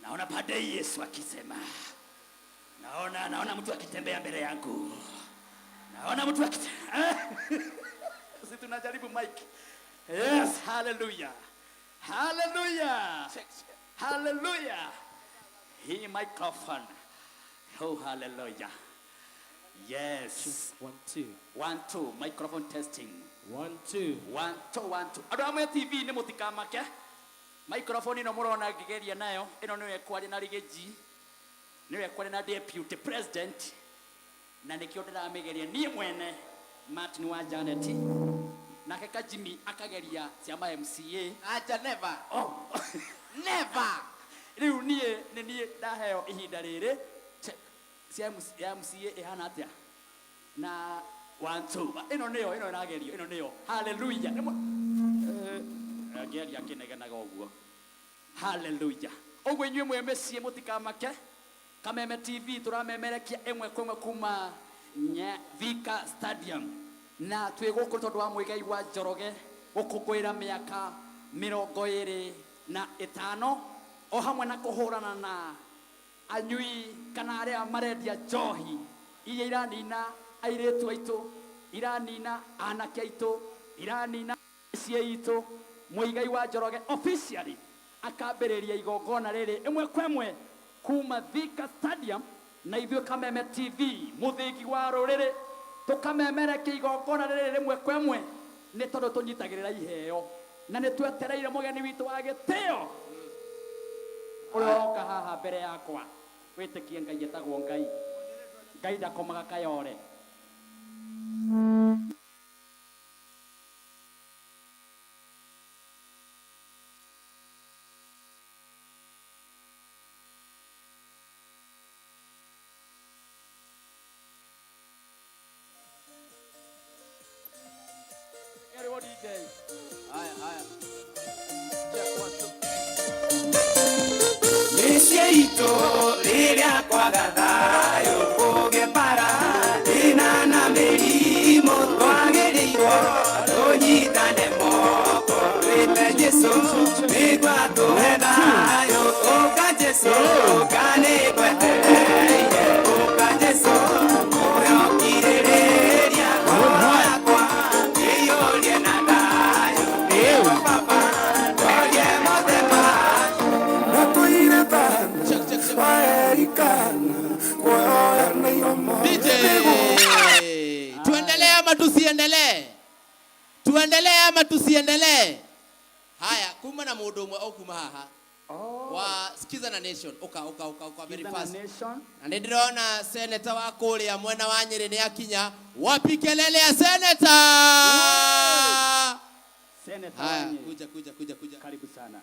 Naona baadaye Yesu akisema. Naona mtu akitembea mbele yangu. Naona mtu akitembea. Sisi tunajaribu mic. Yes, hallelujah. Hallelujah. Hallelujah. Hii microphone. Oh, hallelujah. Yes. 1 2 1 2 microphone testing. 1 2 1 2 1 2. Adamwe TV ni mutikamake. Microphone ino murona ngigeria nayo ino niwe kwari na rigeji. Niwe kwari na deputy president. Na nikio ndiramegeria nie mwene Martin wa Janet. Na kaka Jimmy akageria ciama MCA. Acha never. Oh. Never. Riu nie ndaheo ihinda riri ya MCA ihana atia na 1 2 ino nagerio ino niyo hallelujah ageria kinegenaga uguo hallelujah ogwo inywe mwemesie mutikamake Kameme TV turamemerekia emwe kwemwe kuma Thika Stadium na twiguku tondu wa Muigai wa Njoroge gukukwira miaka 25 o hamwe na kuhurana na anyui kana aria marendia njohi iria iranina airetu aitu iranina anake aitu iranina cie itu Muigai wa Njoroge officially akambiriria igongona riri imwe kwemwe kuma Thika Stadium na ithuĩ Kameme TV muthingi wa ruriri tukamemerekia igongona riri rimwe kwemwe ni tondu tunyitagirira iheo na ni twetereire mugeni witu wa gitio uroka haha mbere yakwa witikie Ngai etagwo Ngai ndakomaga kayore Ito liria kwa gathayo kugepara ina na mirimo twagereirwo tunyitane moko twite Jesu nigwa tuhe thayo uka Jesu kane gwetereire uka Jesu uyokiriria wakwa iyurie na thayo niwe papa oye motema DJ, tuendelee ama tusiendelee? Tuendelee ama tusiendelee? Haya, kuma na mundu umwe okuma haha. Wa Skiza na Nation. Uka very fast. Na ndirona senator wa kuria mwena wa Nyeri ni akinya. Wapi kelele ya senator? Senator. Haya, kuja. Karibu sana.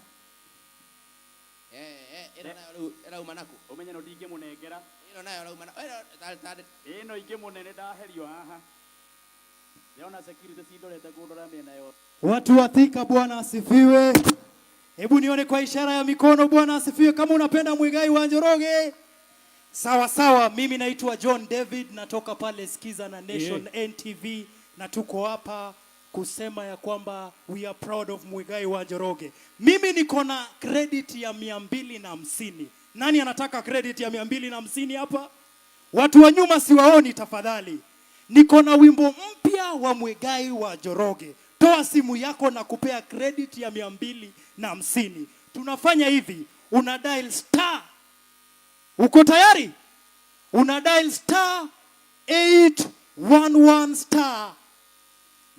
Era umanaku. Umenya no dinge munengera. Ino nayo era umana. Ino inge munene ndaherio haha. Leona security sidorete kundora mena yo. Watu wa Thika, Bwana asifiwe. Hebu nione kwa ishara ya mikono, Bwana asifiwe kama unapenda Muigai wa Njoroge. Sawa, mimi naitwa John David, natoka pale Skiza na Nation NTV na tuko hapa kusema ya kwamba we are proud of Muigai wa Njoroge. Mimi niko na credit ya 250. Nani anataka credit ya 250 hapa? Watu wa nyuma siwaoni tafadhali. Niko na wimbo mpya wa Muigai wa Njoroge. Toa simu yako na kupea credit ya 250. Tunafanya hivi, una dial star. Uko tayari? Una dial star 811 star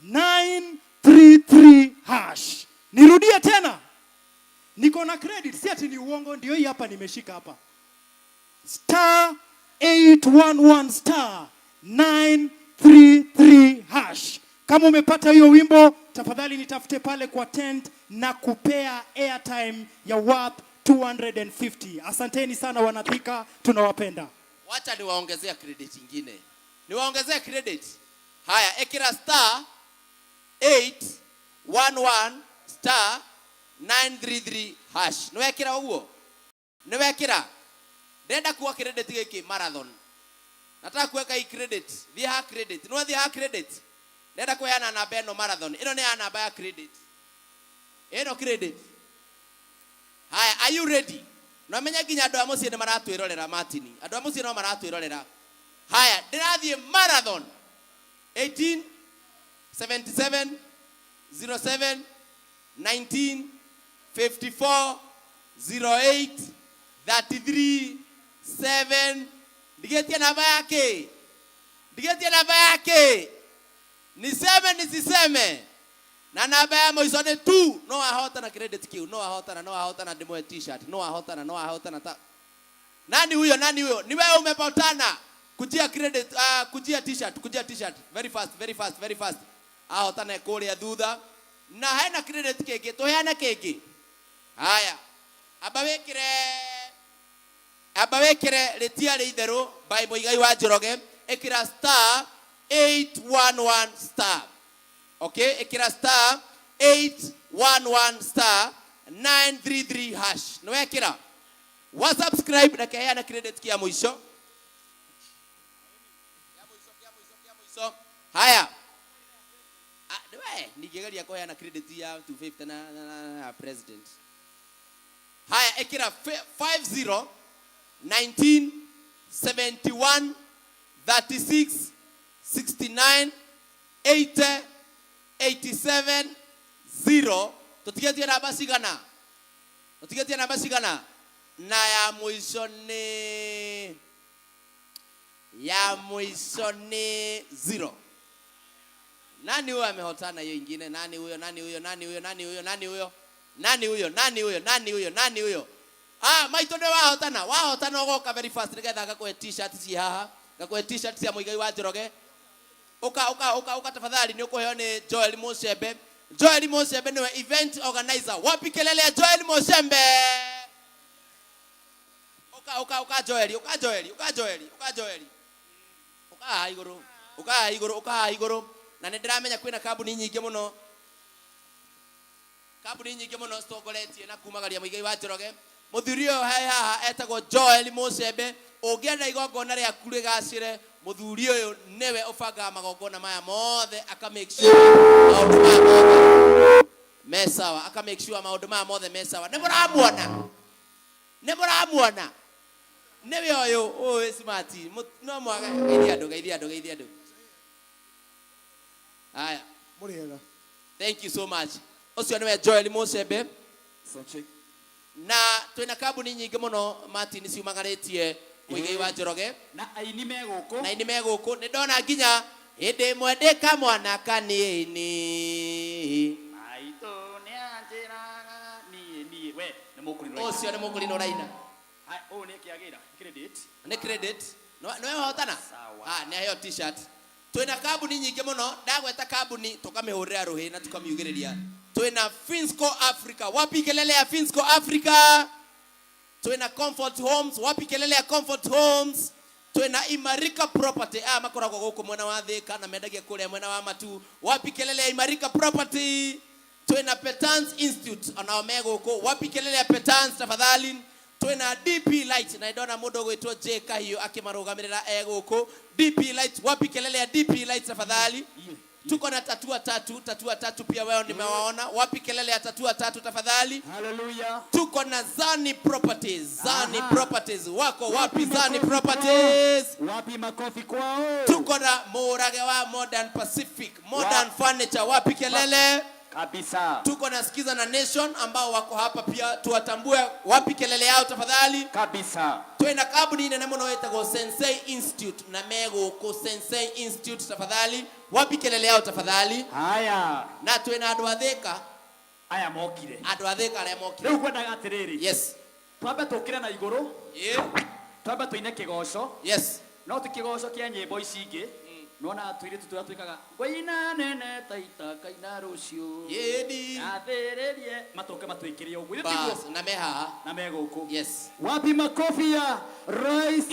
933 hash. Nirudie tena. Niko na credit, si ati ni uongo, ndio hii hapa nimeshika hapa. Star 811 star 933 hash. Kama umepata hiyo wimbo, tafadhali nitafute pale kwa tent na kupea airtime ya worth 250. Asanteni sana wanathika, tunawapenda. Wacha niwaongezea credit nyingine. Niwaongezea credit. Haya, ekira star 811 star 933 hash. Niwekira uguo. Niwekira. Ndenda kuwa credit giki marathon. Nataka kuweka hii credit. Thiha credit. Niwe thiha credit. Ndenda kuheana namba eno marathon. Ino ni namba ya credit. Eno credit. Haya, are you ready? Na menya ginya andu a mucii ni maratwirorera Martin. Andu a mucii no maratwirorera. Haya, ndirathie marathon 18 77 07 19 54 08 33 7. Ndigetie namba yake. Ndigetie namba yake. Niseme nisiseme. Na namba ya mwisho ni 2. No ahota na credit kiu. No ahota na demo t-shirt. No ahota na ta. Nani huyo? Ni wewe umepotana. Kujia credit, kujia t-shirt. Very fast. Ahota na kule thutha. Na haina credit keke. Toheana keke. Haya. Abawekere letia leidero Bible igai wa Njoroge. Ekira star 811 star. Okay, ekira star 811 star 933 hash. No ekira. Wa subscribe na kaya na credit kia mwisho. Kia mwisho. Haya. Nigegalia kwa ya na credit ya 250 na president. Haya, ekira 50 19 71 36 69 80 87 0. Tutigetie namba cigana. Na ya mwisho ni 0. Nani huyo amehotana hiyo ingine? Nani huyo? Maito ndio wahotana ogoka very fast nigetha gakwe t-shirt ci haha, gakwe t-shirt cia Muigai wa Njoroge. Uka tafadhali ni ukuheo ni Joel Musembe. Joel Musembe niwe event organizer. Wapi kelele ya Joel Musembe? Uka Joel. Uka iguru. Na ndiramenya kwina kambuni nyingi muno. Stogoletie na kumagaria Muigai wa Njoroge. Muthurio haha etagwo Joel Musembe. Ungienda igongona ria kure gacire muthuri uyu niwe ubanga magongona maya mothe aka make sure maundu maya mothe mesawa, aka make sure maundu maya mothe mesawa. Nimuramwona niwe uyu smart no mwaga geithia andu. Haya, Muriega. thank you so much. Ucio niwe Joel Musembe. Na twina kambuni nyingi muno Martin ciumagaritie Muigai wa Njoroge na aini meguku ni ndona nginya hindi mwendeka mwana kanini maito ni anjira ni we ni mukurino ucio ni mukurino raina. hai o ni kiagira credit no hotana ni ayo t-shirt. Twina kambuni nyingi muno, ndagweta kambuni tukamihurira ruhi na tukamiugiriria. Twina Finsco Africa. Wapi kelele ya Finsco Africa? Twina Comfort Homes. Wapi kelele ya Comfort Homes? Twina Imarika Property. Makoragwo guku mwena wa Thika na mendagia kule mwena wa Matu. Wapi kelele ya Imarika Property? Twina Petans Institute anaomega guku. Wapi kelele ya Petans tafadhali? Twina DP Light na ndona mundu gwitwo J Kahio akimarugamirira guku. DP Light. Wapi kelele ya DP Light tafadhali? Tuko na tatua tatu pia wao nimewaona. Wapi kelele ya tatua tatu tafadhali? Hallelujah. Tuko na Zani Properties. Wako wapi Zani Properties? Wapi makofi kwao? Tuko na Murage wa Modern Pacific Furniture. Wapi kelele? Kabisa. Tuko na Skiza na Nation ambao wako hapa pia, tuwatambue. Wapi kelele yao tafadhali? Kabisa. Twina kambuni nene muno wetagwo Sensei Institute na meguku Sensei Institute tafadhali. Wapi kelele yao tafadhali? Haya. Na twina andu athika Aya mokire. aria mokire. Riu kwenda gatiriri. Yes. Twambe tukire na iguru. Twambe tuine kigoco. Yes. No tukigoco kia nyimbo ici ingi. Nona tuiritu turia twikaga ngoina nene taita kaina rucio. Yedi. Athiririe matoke matwikirie uguo. Bas na meha Na meguku. Yes. Wapi makofi ya Rais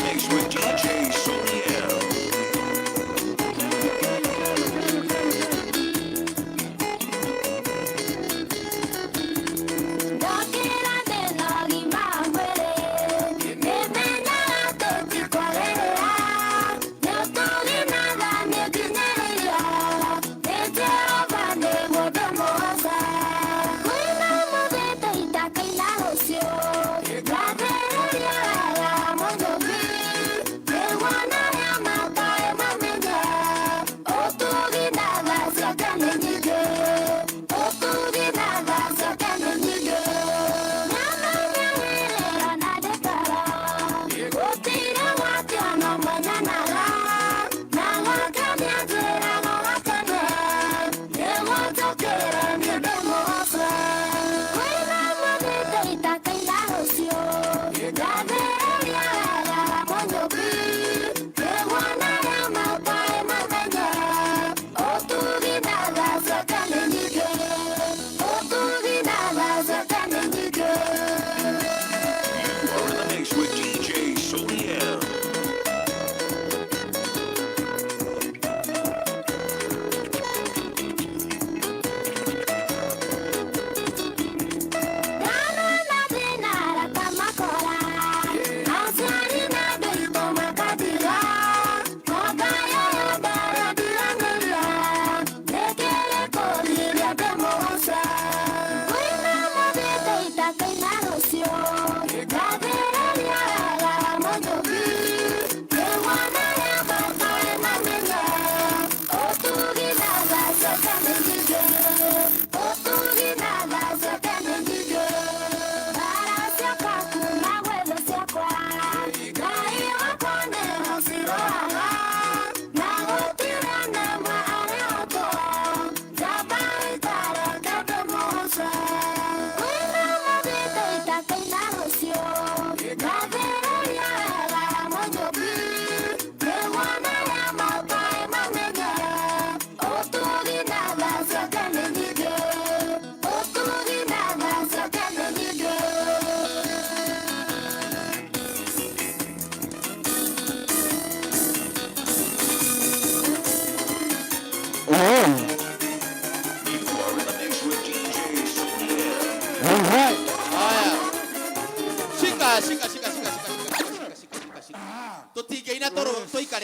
Mix with DJ Sony L. Queen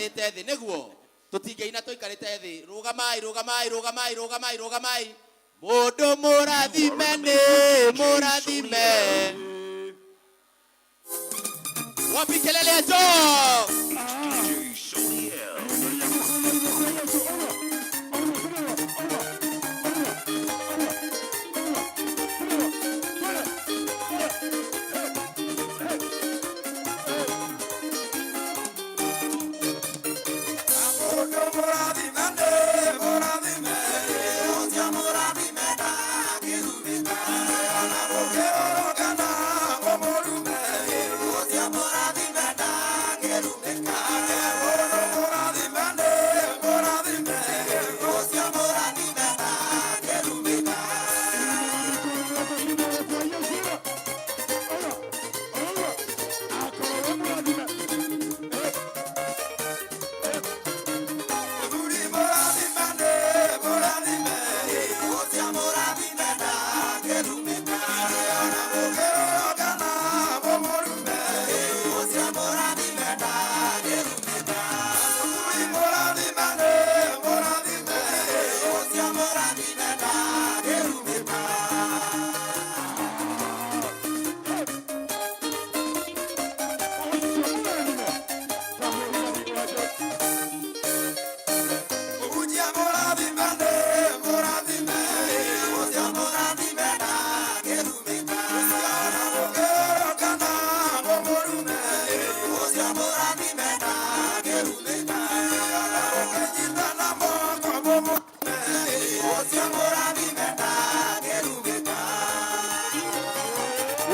twikarite thi niguo tutingeina twikarite thi rugamai rugamai rugamai rugamai rugamai mundu murathime ni murathime wapi kelele ya Joe DJ Sony L.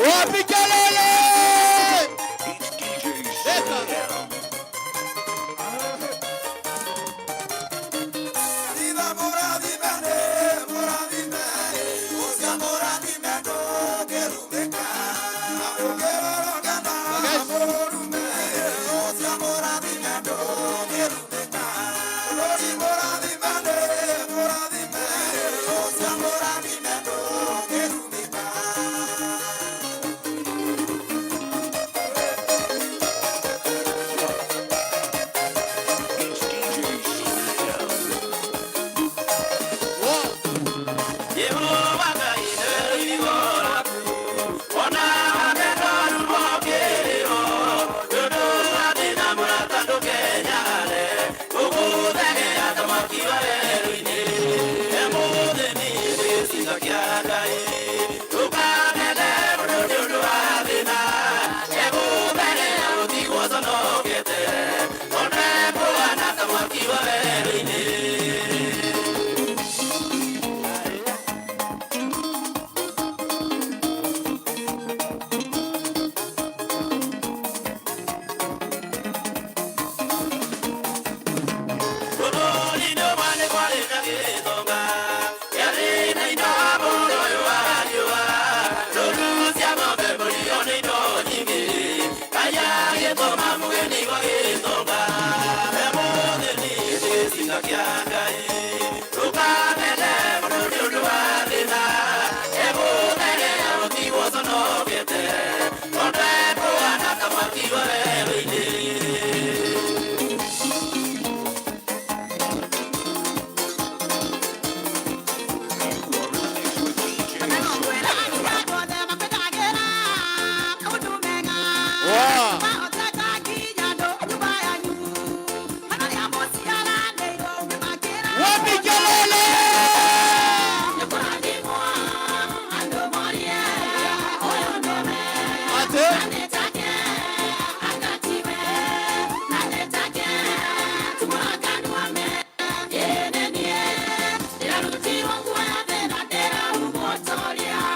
wapi kelele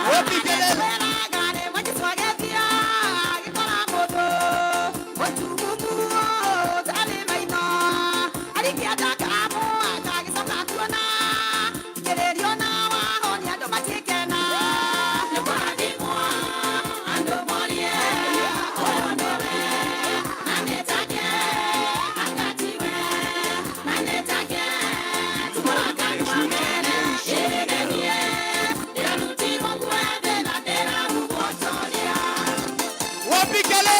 It's DJ Sony L. Pique